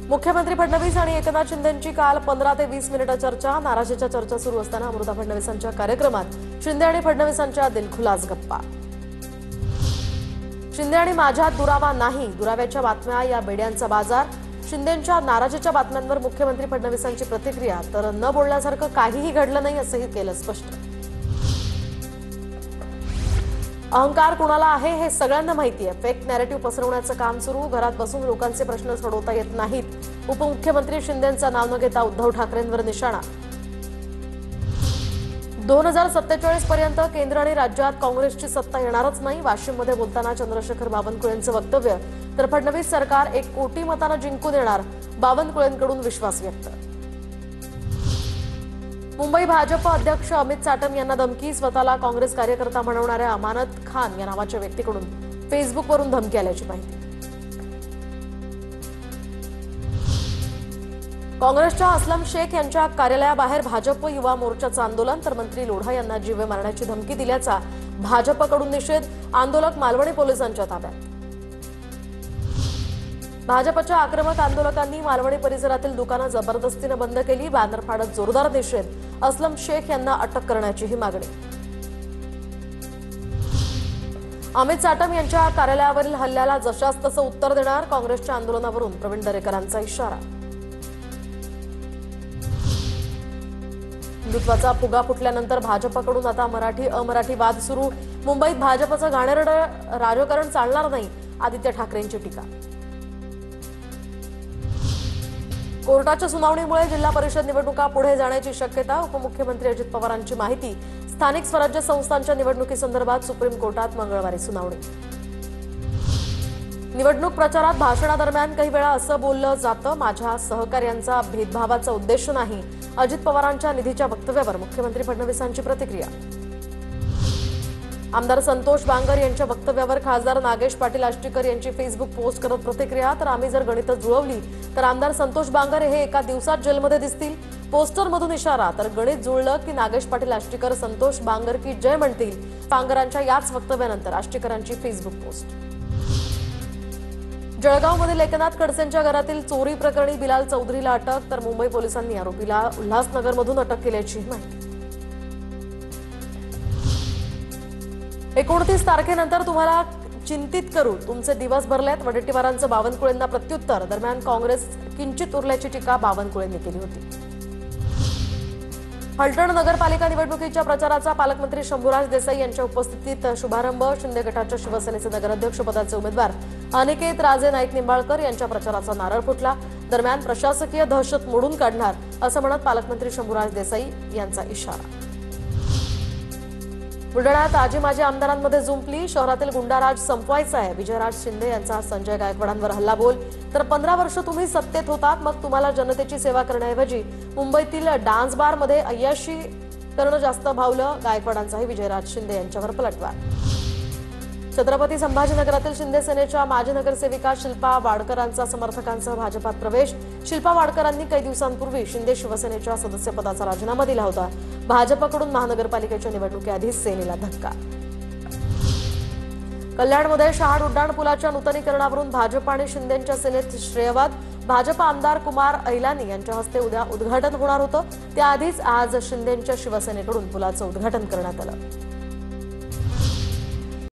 मुख्यमंत्री फडणवीस आणि एकनाथ शिंदेंची काल 15 ते 20 मिनिटं चर्चा। नाराजीच्या चर्चा सुरू असताना अमृता फडणवीसांच्या कार्यक्रमात शिंदे आणि फडणवीसांच्या दिलखुलास गप्पा। शिंदे आणि माझ्यात दुरावा नाही, दुराव्याच्या बातम्या या बेड्यांचा बाजार। शिंदेंच्या नाराजीच्या बातम्यांवर मुख्यमंत्री फडणवीसांची प्रतिक्रिया। तर न बोलण्यासारखं काहीही घडलं नाही असंही केलं स्पष्ट। अहंकार कुणाला आहे हे सगळ्यांना माहिती आहे। फेक नॅरेटिव्ह पसरवण्याचं काम सुरू। घरात बसून लोकांचे प्रश्न सोडवता येत नाहीत। उपमुख्यमंत्री शिंदेंचं नाव न घेता उद्धव ठाकरेंवर निशाणा। 2047 पर्यंत केंद्र आणि राज्यात काँग्रेसची सत्ता येणारच नाही, वाशिममध्ये बोलताना चंद्रशेखर बावनकुळेंचं वक्तव्य। तर फडणवीस सरकार 1 कोटी मतांना जिंकून येणार, बावनकुळेंकडून विश्वास व्यक्त। मुंबई भाजप अध्यक्ष अमित साटम यांना धमकी। स्वतःला काँग्रेस कार्यकर्ता म्हणवणाऱ्या अमानत खान या नावाच्या व्यक्तीकडून फेसबुकवरून धमकी आल्याची माहिती। काँग्रेसच्या असलम शेख यांच्या कार्यालयाबाहेर भाजप युवा मोर्चाचं आंदोलन। तर मंत्री लोढा यांना जीवे मारण्याची धमकी दिल्याचा भाजपकडून निषेध। आंदोलक मालवणी पोलिसांच्या ताब्यात। भाजपच्या आक्रमक आंदोलकांनी मालवणी परिसरातील दुकानं जबरदस्तीने बंद केली। बॅनर फाडत जोरदार निषेध। असलम शेख यांना अटक करण्याचीही मागणी। अमित साटम यांच्या कार्यालयावरील हल्ल्याला जशास तसं उत्तर देणार, काँग्रेसच्या आंदोलनावरून प्रवीण दरेकरांचा इशारा। हिंदुत्वाचा फुगा फुटल्यानंतर भाजपकडून आता मराठी अमराठी वाद सुरू। मुंबईत भाजपचं घाणेरडं राजकारण चालणार नाही, आदित्य ठाकरेंची टीका। कोर्टाच्या सुनावणीमुळे जिल्हा परिषद निवडणुका पुढे जाण्याची शक्यता। उपमुख्यमंत्री अजित पवारांची माहिती। स्थानिक स्वराज्य संस्थांच्या निवडणुकीसंदर्भात सुप्रीम कोर्टात मंगळवारी सुनावणी। निवडणूक प्रचारात भाषणादरम्यान काही वेळा असं बोललं जातं, माझ्या सहकार्यांचा भेदभावाचा उद्देश नाही। अजित पवारांच्या निधीच्या वक्तव्यावर मुख्यमंत्री फडणवीसांची प्रतिक्रिया। आमदार संतोष बांगर यांच्या वक्तव्यावर खासदार नागेश पाटील आष्टीकर यांची फेसबुक पोस्ट करत प्रतिक्रिया। तर आम्ही जर गणितं जुळवली तर आमदार संतोष बांगर हे एका दिवसात जेलमध्ये दिसतील, पोस्टरमधून इशारा। तर गणित जुळलं की नागेश पाटील आष्टीकर संतोष बांगर की जय म्हणतील। बांगरांच्या याच वक्तव्यानंतर आष्टीकरांची फेसबुक पोस्ट। जळगावमधील एकनाथ खडसेंच्या घरातील चोरी प्रकरणी बिलाल चौधरीला अटक। तर मुंबई पोलिसांनी आरोपीला उल्हासनगरमधून अटक केल्याची माहिती। 29 तारखेनंतर तुम्हाला चिंतित करू, तुमचे दिवस भरलेत, वडेट्टीवारांचं बावनकुळेंना प्रत्युत्तर। दरम्यान काँग्रेस किंचित उरल्याची टीका बावनकुळेंनी केली होती। फलटण नगरपालिका निवडणुकीच्या प्रचाराचा पालकमंत्री शंभूराज देसाई यांच्या उपस्थितीत शुभारंभ। शिंदे गटाच्या शिवसेनेचे नगराध्यक्षपदाचे उमेदवार अनिकेत राजे नाईक निंबाळकर यांच्या प्रचाराचा नारळ फुटला। दरम्यान प्रशासकीय दहशत मोडून काढणार असं म्हणत पालकमंत्री शंभूराज देसाई यांचा इशारा। बुलढाण्यात आजी माजी आमदारांमध्ये जुंपली। शहरातील गुंडाराज संपवायचा आहे, विजयराज शिंदे यांचा संजय गायकवाडांवर हल्लाबोल। तर 15 वर्ष तुम्ही सत्तेत होतात, मग तुम्हाला जनतेची सेवा करण्याऐवजी मुंबईतील डान्स बारमध्ये अय्याशी करणं जास्त भावलं। गायकवाडांचाही विजयराज शिंदे यांच्यावर पलटवार। छत्रपती संभाजीनगरातील शिंदे सेनेच्या माजी नगरसेविका शिल्पा वाडकरांचा समर्थकांसह भाजपात प्रवेश। शिल्पा वाडकरांनी काही दिवसांपूर्वी शिंदे शिवसेनेच्या सदस्यपदाचा राजीनामा दिला होता। भाजपकडून महानगरपालिकेच्या निवडणुकीआधी सेनेला धक्का। कल्याणमध्ये शहाड उड्डाण पुलाच्या नूतनीकरणावरून भाजप आणि शिंदेंच्या सेनेत श्रेयवाद। भाजप आमदार कुमार ऐलानी यांच्या हस्ते उद्या उद्घाटन होणार होतं, त्याआधीच आज शिंदेंच्या शिवसेनेकडून पुलाचं उद्घाटन करण्यात आलं।